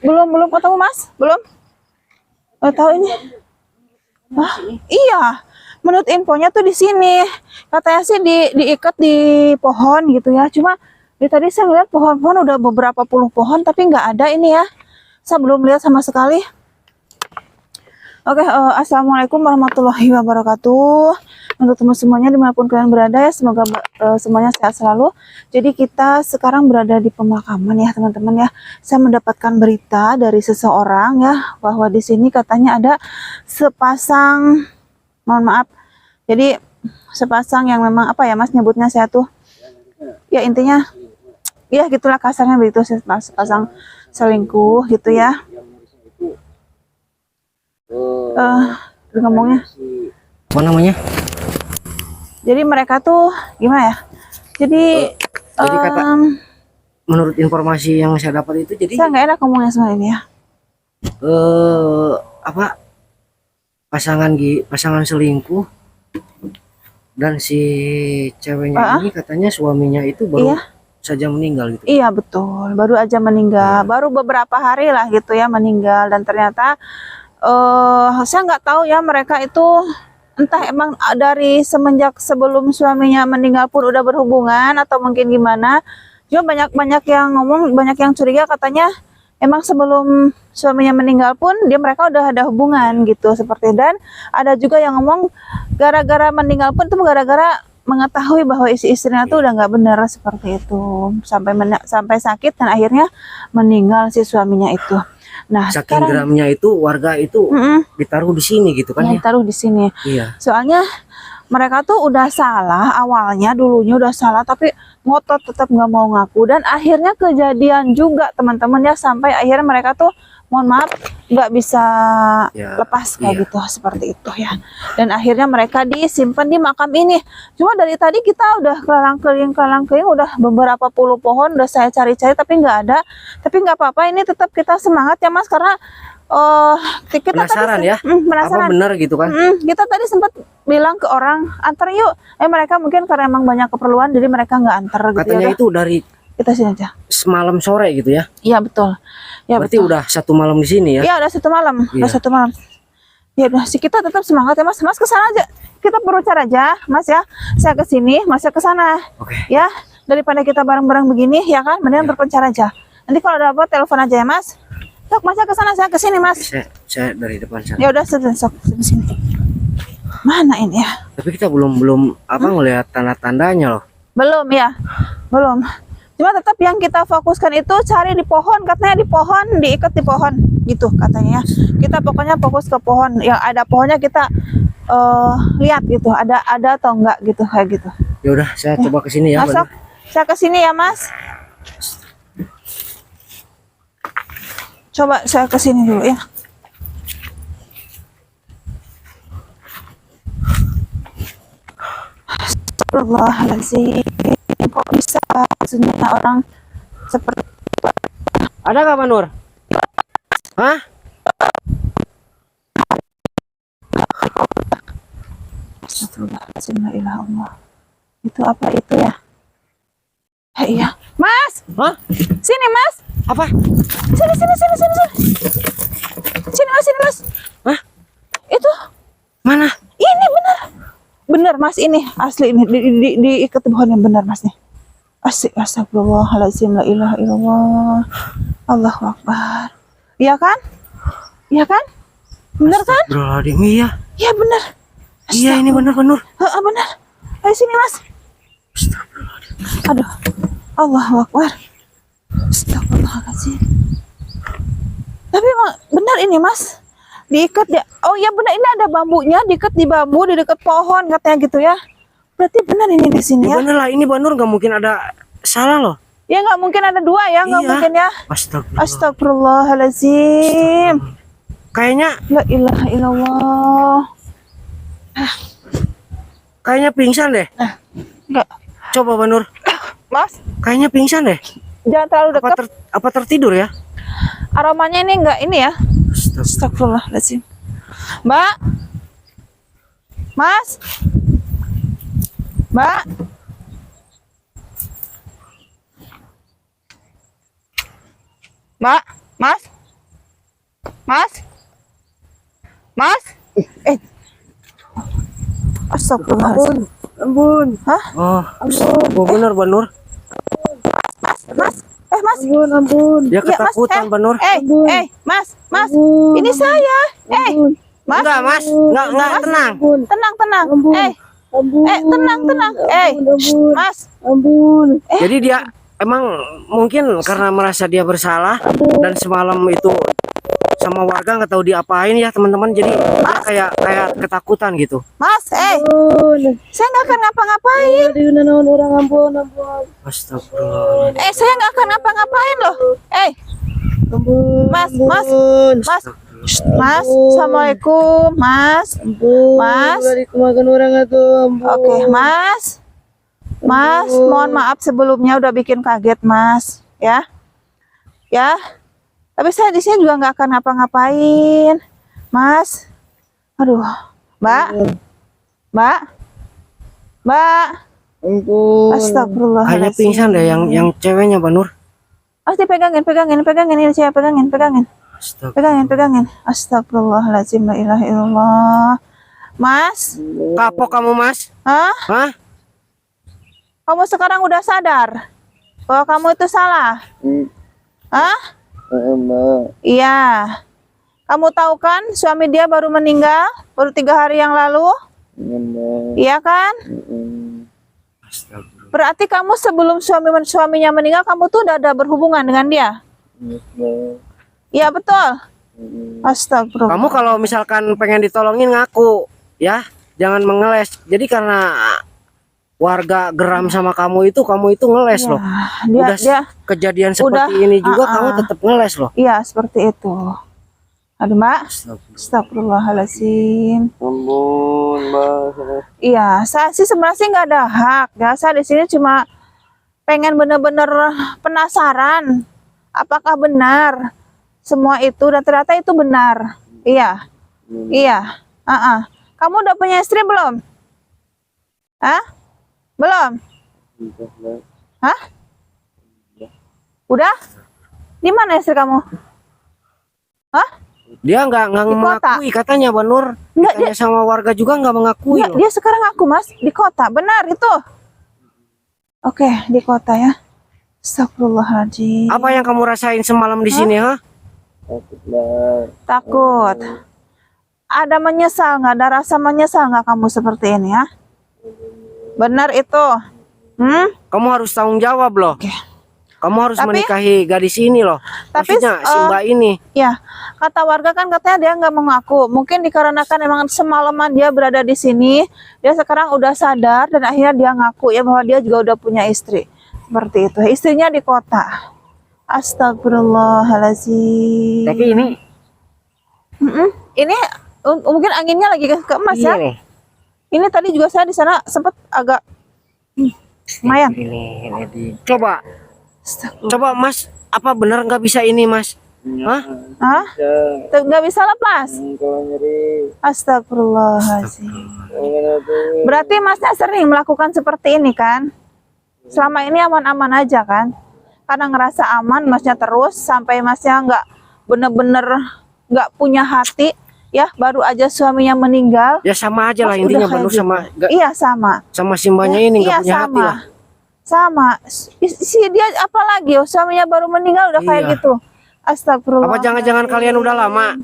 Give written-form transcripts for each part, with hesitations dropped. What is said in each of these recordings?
belum ketemu Mas, belum. Oh, tahu ini. Ah, iya. Menurut infonya tuh di sini. Katanya sih diikat di pohon gitu ya. Cuma tadi saya lihat pohon-pohon udah beberapa puluh pohon tapi nggak ada ini ya. Saya belum lihat sama sekali. Oke, assalamualaikum warahmatullahi wabarakatuh. Untuk teman semuanya dimanapun kalian berada ya, semoga semuanya sehat selalu. Jadi kita sekarang berada di pemakaman ya teman-teman ya. Saya mendapatkan berita dari seseorang ya bahwa di sini katanya ada sepasang, mohon maaf. Jadi sepasang yang memang apa ya Mas nyebutnya saya tuh, ya intinya, ya gitulah kasarnya begitu, sepasang selingkuh gitu ya. Ngomongnya apa namanya? Jadi mereka tuh gimana ya? Jadi kata menurut informasi yang saya dapat itu, jadi saya nggak enak ngomongnya sama ini ya. apa pasangan selingkuh dan si ceweknya ini katanya suaminya itu baru saja meninggal gitu. Iya betul, baru aja meninggal, baru beberapa hari lah gitu ya meninggal. Dan ternyata saya nggak tahu ya mereka itu entah emang dari semenjak sebelum suaminya meninggal pun udah berhubungan atau mungkin gimana. Cuma banyak yang ngomong, banyak yang curiga katanya emang sebelum suaminya meninggal pun mereka udah ada hubungan gitu seperti. Dan ada juga yang ngomong gara-gara meninggal pun itu gara-gara mengetahui bahwa istrinya tuh udah nggak benar seperti itu, sampai sakit dan akhirnya meninggal si suaminya itu. Nah, saking geramnya itu warga itu ditaruh di sini gitu kan ya? Ditaruh di sini. Iya. Soalnya mereka tuh udah salah awalnya, dulunya udah salah tapi ngotot tetap nggak mau ngaku dan akhirnya kejadian juga teman-teman ya, sampai akhirnya mereka tuh mohon maaf nggak bisa lepas kayak gitu seperti itu ya. Dan akhirnya mereka disimpan di makam ini. Cuma dari tadi kita udah keliling udah beberapa puluh pohon udah saya cari-cari tapi nggak ada. Tapi nggak apa-apa, ini tetap kita semangat ya Mas, karena kita penasaran tadi, ya penasaran. apa benar gitu kan. Kita tadi sempat bilang ke orang antar yuk, mereka mungkin karena emang banyak keperluan jadi mereka nggak antar gitu. Katanya itu dari kita sini aja semalam sore gitu ya. Iya betul ya. Berarti betul. udah 1 malam di sini ya. Iya udah 1 malam. Udah 1 malam ya. Udah sih, kita tetap semangat ya Mas. Mas kesana aja, kita berucar aja Mas ya. Saya ke sini, Mas ke sana. Ya, daripada kita bareng-bareng begini ya kan, mendingan berpencar aja. Nanti kalau ada apa telepon aja ya Mas. Sok Mas ke sana, saya ke sini Mas. Saya dari depan sana. Ya udah, sok ke sini. Mana ini ya? Tapi kita belum apa ngelihat tanda-tandanya loh. Belum ya, belum. Cuma tetap yang kita fokuskan itu cari di pohon, katanya di pohon, diikat di pohon gitu katanya. Kita pokoknya fokus ke pohon, yang ada pohonnya kita lihat gitu, ada atau enggak gitu, kayak gitu. Ya udah, saya coba ke sini ya. Masuk, saya ke sini ya Mas. Coba saya ke sini dulu ya. Astagfirullahaladzim, kok bisa maksudnya orang seperti itu? Ada nggak Pak Nur? Hah? Astagfirullahaladzim, la ilaha illallah. Itu apa itu ya? Iya Mas. Hah? Sini Mas. Apa? Sini Mas, sini Mas. Hah? Itu mana? Ini benar Mas, ini asli, ini diikat di pohon yang benar Mas nih. Astagfirullahaladzim, la ilaha illallah, Allahu akbar. Iya kan? Iya kan? Benar kan? Astagfirullahaladzim, iya. Iya benar. Iya ini benar Pak Nur. Benar. Ayo sini Mas. Astagfirullahaladzim. Aduh, Allahu akbar. Astagfirullahaladzim. Tapi emang benar ini Mas, diikat ya. Oh iya benar, ini ada bambunya, diikat di bambu di dekat pohon katanya gitu ya. Berarti benar ini di sini ya. Benar lah, ini Pak Nur nggak mungkin ada salah loh. Ya nggak mungkin ada dua ya, nggak mungkin ya. Astagfirullahaladzim. Kayaknya la ilaha illallah. Kayaknya pingsan deh. Enggak. Coba Pak Nur. Mas, kayaknya pingsan deh. Jangan terlalu dekat. Apa tertidur ya? Aromanya ini enggak ini ya. Astagfirullahaladzim. Mbak. Mas. Mbak. Mbak, Mas. Mas? Mas? Eh, astagfirullahaladzim. Ampun. Hah? Oh, benar Banur. Mas? Mas? Ampun. Dia Ya, Mas. ketakutan Banur. Mas, ini saya. Mas. Enggak, Mas. Enggak, tenang. Tenang. Tenang. Mas. Jadi dia emang mungkin karena merasa dia bersalah dan semalam itu sama warga nggak tahu diapain ya teman-teman, jadi dia kayak ketakutan gitu. Mas, saya nggak akan ngapa-ngapain. Astagfirullah. Saya nggak akan ngapa-ngapain loh. Mas, assalamualaikum, Mas. Oke, Mas, mohon maaf sebelumnya udah bikin kaget, Mas. Ya. Tapi saya di sini juga nggak akan ngapa-ngapain, Mas. Aduh, Mbak. Astagfirullah. Kayaknya pingsan deh yang ceweknya Banur. Pegangin ini saya pegangin. Pegangin. Astagfirullahaladzim, la ilaha illallah. Mas, Kapok kamu, Mas? Hah? Kamu sekarang udah sadar bahwa kamu itu salah? Iya. Kamu tahu kan suami dia baru meninggal, baru 3 hari yang lalu? Iya kan? Berarti kamu sebelum suaminya meninggal, kamu tuh udah ada berhubungan dengan dia? Iya betul. Astagfirullah. Kamu kalau misalkan pengen ditolongin ngaku, ya, jangan mengeles. Jadi karena warga geram sama kamu itu ngeles loh. Dia Kejadian seperti ini juga kamu tetap ngeles loh. Iya seperti itu. Aduh Mbak, astagfirullahaladzim. Ampun, Mbak. Iya, saya sih sebenarnya sih nggak ada hak. Ya, saya di sini cuma pengen bener-bener penasaran, apakah benar semua itu, dan ternyata itu benar. Iya. Kamu udah punya istri belum? Belum? Udah? Di mana istri kamu? Dia nggak mengakui katanya Banur. Katanya sama warga juga nggak mengakui loh. Dia sekarang ngaku Mas di kota, benar itu. Oke, di kota ya. Astagfirullahaladzim. Apa yang kamu rasain semalam di sini, ha? Takut. Ada menyesal nggak? Ada rasa menyesal nggak kamu seperti ini ya? Benar itu. Kamu harus tanggung jawab loh. Oke. Kamu harus menikahi gadis ini loh. Maksudnya si Mbak ini. Ya, kata warga kan katanya dia nggak mengaku. Mungkin dikarenakan emang semalaman dia berada di sini, dia sekarang udah sadar dan akhirnya dia ngaku ya bahwa dia juga udah punya istri. Seperti itu. Istrinya di kota. Astagfirullahaladzim. Tapi ini mungkin anginnya lagi ke emas ya. Loh. Ini tadi juga saya di sana sempat agak lumayan. Ini. Coba Mas, apa benar nggak bisa ini Mas? Nggak bisa lepas. Astagfirullahaladzim. Berarti Masnya sering melakukan seperti ini kan? Selama ini aman-aman aja kan? Karena ngerasa aman Masnya terus sampai Masnya nggak bener-bener nggak punya hati ya, baru aja suaminya meninggal. Ya sama aja lah intinya Banur sama. Iya sama. Sama Simbanya ini nggak punya hati lah. Sama si dia apalagi suaminya baru meninggal udah kayak gitu. Astagfirullah. Apa jangan-jangan kalian udah lama?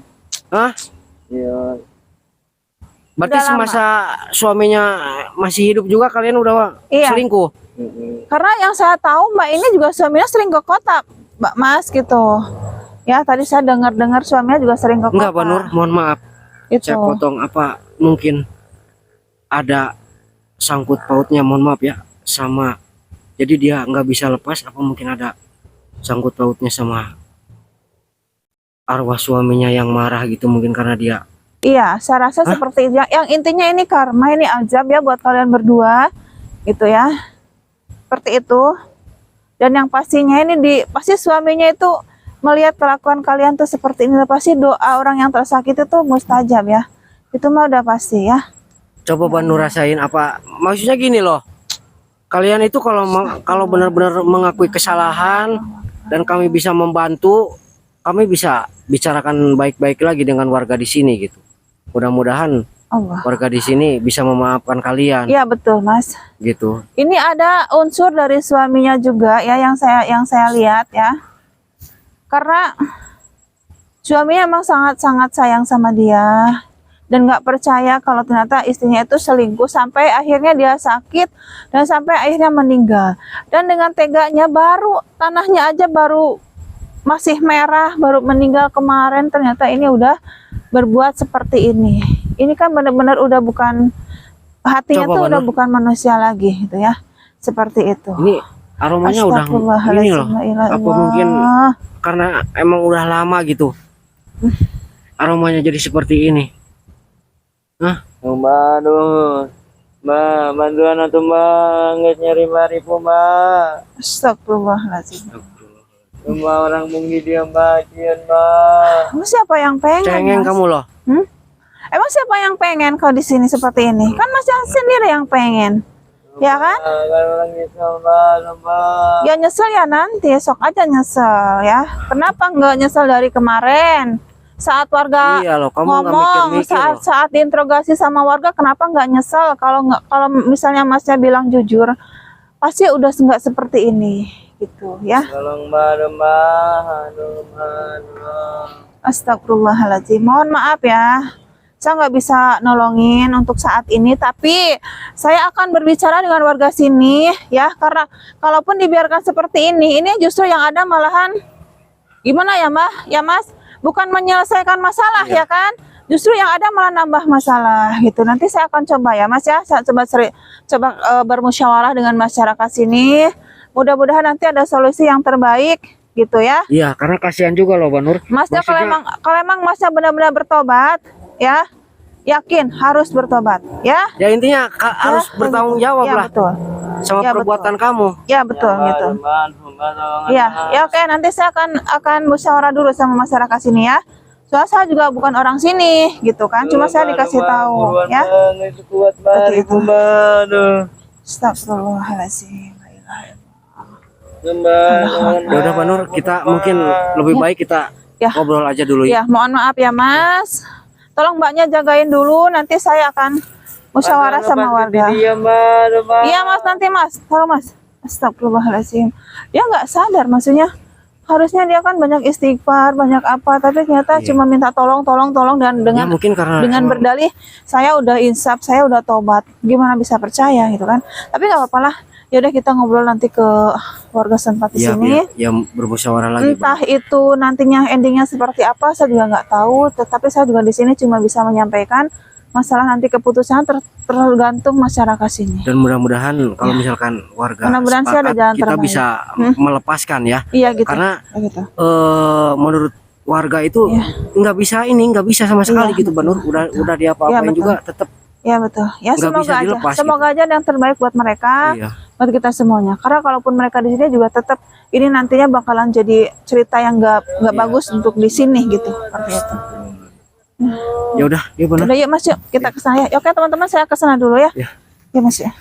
Iya. Berarti semasa suaminya masih hidup juga kalian udah selingkuh? Karena yang saya tahu Mbak ini juga suaminya sering ke kota, Mbak Mas gitu. Ya tadi saya dengar suaminya juga sering ke kota. Enggak Banur, mohon maaf. Saya potong, apa mungkin ada sangkut pautnya, mohon maaf ya, sama. Jadi dia nggak bisa lepas, apa mungkin ada sangkut pautnya sama arwah suaminya yang marah gitu, mungkin karena dia. Iya, saya rasa seperti itu. Yang intinya ini karma, ini azab ya buat kalian berdua, gitu ya. Seperti itu. Dan yang pastinya ini pasti suaminya itu melihat kelakuan kalian tuh seperti ini, pasti doa orang yang tersakiti tuh mustajab ya. Itu mah udah pasti ya. Coba Banur rasain apa? Maksudnya gini loh. Kalian itu kalau benar-benar mengakui kesalahan dan kami bisa membantu, kami bisa bicarakan baik-baik lagi dengan warga di sini gitu. Mudah-mudahan Allah. warga di sini bisa memaafkan kalian Iya betul Mas. gitu. Ini ada unsur dari suaminya juga ya yang saya lihat ya. Karena suaminya emang sangat-sangat sayang sama dia dan nggak percaya kalau ternyata istrinya itu selingkuh sampai akhirnya dia sakit dan sampai akhirnya meninggal. Dan dengan teganya baru tanahnya aja baru masih merah, baru meninggal kemarin, ternyata ini udah berbuat seperti ini. Ini kan benar-benar udah bukan, hatinya Coba, tuh udah Banur. bukan manusia lagi gitu ya. Seperti itu. Ini aromanya udah ini loh. Astagfirullahaladzim, la ilaha Apa mungkin illallah. karena emang udah lama gitu. Aromanya jadi seperti ini. Hah? Mbak, aduh, Mbak, bantuan atau Mbak, nggak nyari maripu Mbak. Astagfirullahaladzim. Mbak orang mungkin dia Mbak, cian Mbak. Emang siapa yang pengen? Cengeng Mas? kamu loh. Emang siapa yang pengen kalau di sini seperti ini? Kan Mas yang sendiri yang pengen, ya kan? Kan orang nyesel Mbak. Ya nyesel ya nanti, esok aja nyesel ya. Kenapa nggak nyesel dari kemarin? Saat warga Iya loh, kamu nggak ngomong, mikir-mikir loh. saat diinterogasi sama warga, kenapa nggak nyesel? Kalau misalnya Masnya bilang jujur, pasti udah nggak seperti ini, gitu ya. Tolong Mbak, aduh Mbak. Astagfirullahaladzim. Mohon maaf ya, saya nggak bisa nolongin untuk saat ini, tapi saya akan berbicara dengan warga sini ya, karena kalaupun dibiarkan seperti ini justru yang ada malahan gimana ya Mbak, ya Mas, bukan menyelesaikan masalah ya kan, justru yang ada malah nambah masalah gitu. Nanti saya akan coba ya Mas ya, saya coba bermusyawarah dengan masyarakat sini, mudah-mudahan nanti ada solusi yang terbaik gitu ya. Iya, karena kasihan juga loh, Banur. Masnya kalau emang Masnya benar-benar bertobat ya, yakin harus bertobat ya. Ya intinya harus bertanggung jawab Ya lah betul. sama Ya, perbuatan kamu. Ya betul gitu. Mbak, tolong. Ya, ya oke, nanti saya akan musyawarah dulu sama masyarakat sini ya. Soalnya saya juga bukan orang sini gitu kan, cuma saya dikasih tahu ya. Itu kuat Seperti itu. maripu Mbak, aduh. Astagfirullahaladzim. Mbak, Ya udah, Banur, kita mungkin lebih baik kita Ya. ngobrol aja dulu Ya, ya. mohon maaf ya Mas. Tolong Mbaknya jagain dulu, nanti saya akan musyawarah sama warga. Iya Mbak. Iya Mas, nanti Mas, tolong Mas. Astagfirullahaladzim. Dia nggak sadar, maksudnya harusnya dia kan banyak istighfar, banyak apa, tapi ternyata Iya. cuma minta tolong dan Ya dengan mungkin karena dengan emang- berdalih saya udah insaf, saya udah tobat. Gimana bisa percaya gitu kan? Tapi nggak apa-apa lah. Ya udah kita ngobrol nanti ke warga setempat di ya, sini. ya bermusyawarah lagi, Entah itu nantinya endingnya seperti apa, saya juga nggak tahu. Tetapi saya juga di sini cuma bisa menyampaikan masalah nanti keputusan tergantung masyarakat sini. Dan mudah-mudahan kalau misalkan warga Mudah-mudahan sih ada sepakat, jalan kita terbaik. bisa melepaskan ya. Iya gitu. Karena Ya, gitu. menurut warga itu Iya. nggak bisa sama sekali Iya, gitu, Banur. Udah Iya, diapa-apain betul. juga tetap. Ya betul. Ya Nggak bisa semoga aja, dilepas semoga aja yang terbaik buat mereka, Iya. buat kita semuanya. Karena kalaupun mereka di sini juga tetap ini nantinya bakalan jadi cerita yang nggak bagus untuk di sini gitu. Seperti itu. Ya udah, ya Banur. Udah yuk Mas, yuk kita ke sana ya. Oke teman-teman, saya ke sana dulu ya. Ya. Ya Mas ya.